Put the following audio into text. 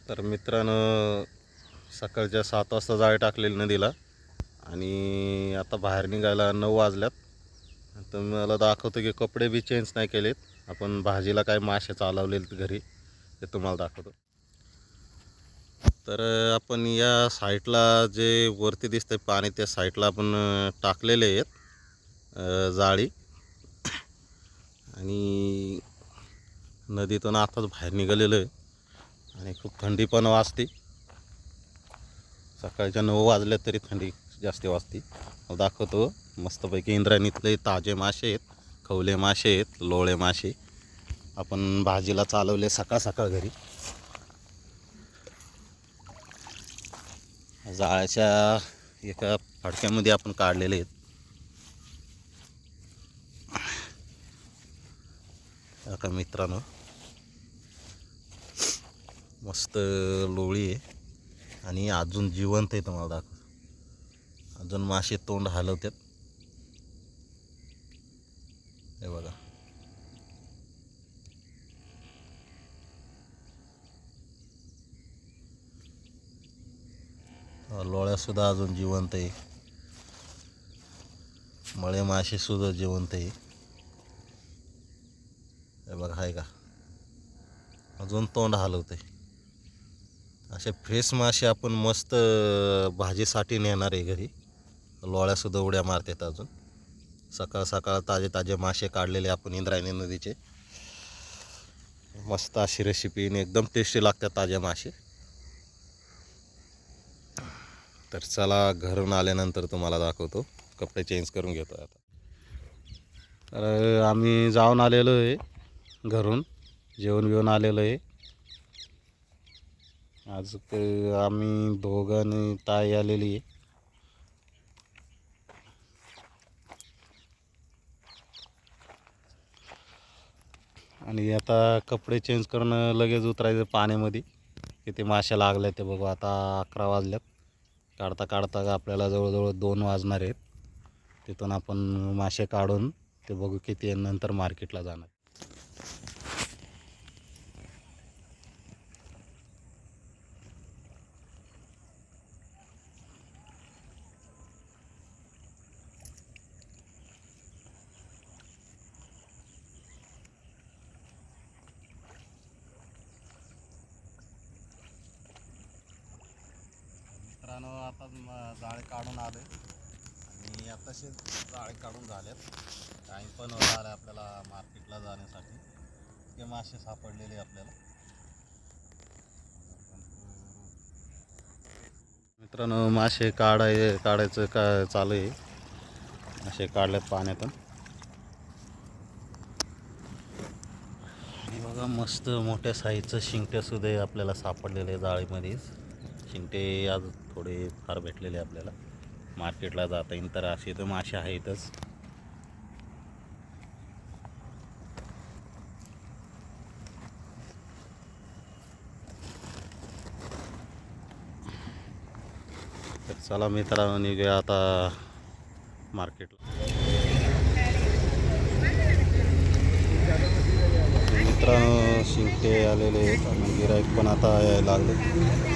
तर मित्रांनो, सकाळच्या 7 वाजता जाळे टाकलेली नदीला आणि आता बाहेर निघायला 9 वाजल्यात. तर मला दाखवतो की कपडे बी चेंज नाही केलेत. आपण भाजीला काय मासे चालवलेत घरी ते तुम्हाला दाखवतो. तर आपण या साईडला जे वरती दिसतंय पाणी त्या साईडला आपण टाकलेले आहेत जाळी. आणि नदीतून आताच बाहेर निघालेलो आहे आणि खूप थंडी पण वाजते. सकाळच्या 9 वाजल्या तरी थंडी जास्त वाजते. दाखवतो मस्तपैकी इंद्रायणीतले ताजे मासे आहेत, खवले मासे आहेत, लोळे मासे आपण भाजीला चालवले सकाळ सकाळ घरी. जाळ्याच्या एका फडक्यामध्ये आपण काढलेले आहेत. आता मित्रांनो, मस्त लोळी आहे आणि अजून जिवंत आहे. तुम्हाला दाखव, अजून मासे तोंड हलवतात. हे बघा, लोळ्यासुद्धा अजून जिवंत आहे, मळे मासे सुद्धा जिवंत आहे. हे बघा, आहे का, अजून तोंड हलवते. असे फ्रेश मासे आपण मस्त भाजीसाठी नेणार आहे घरी. लोळ्यासुद्धा उड्या मारतात. अजून सकाळ सकाळ ताजे ताजे मासे काढलेले आपण इंद्रायणी नदीचे. मस्त अशी रेसिपी एकदम टेस्टी लागतात ताजे मासे. तर चला, घरून आल्यानंतर तुम्हाला दाखवतो. कपडे चेंज करून घेतो आता. तर आम्ही जाऊन आलेलो आहे घरून, जेवण बिवून आलेलो आहे. आज आम्ही दोघांनी ताई आलेली आहे. आणि आता कपडे चेंज करून लगेच उतरायचं पाण्यामध्ये. किती मासे लागले ते बघू. आता 11 वाजल्यात. काढता काढता आपल्याला जवळजवळ 2 वाजणार आहेत. तिथून आपण मासे काढून ते बघू किती आहे, नंतर मार्केटला जाणार. मित्रांनो, आता जाळे काढून आले आणि आताशे जाळे काढून झालेत. टाईम पण होता आला आपल्याला मार्केटला जाण्यासाठी. ते मासे सापडलेले आपल्याला. मित्रांनो, मासे काढायचं का चालू आहे. मासे काढलेत पाण्यातून. बघा, मस्त मोठ्या साईजचं शिंगट्यासुद्धा आपल्याला सापडलेले जाळीमध्येच. शिंगटे आज थोडे फार भेटलेले आपल्याला. मार्केटला जाता येईल तर असे तर मासे आहेतच. तर चला मित्रांनो, निघूया आता मार्केटला. मित्रांनो, शिंगटे आलेले आहेत आणि गिराईक पण आता यायला लागले.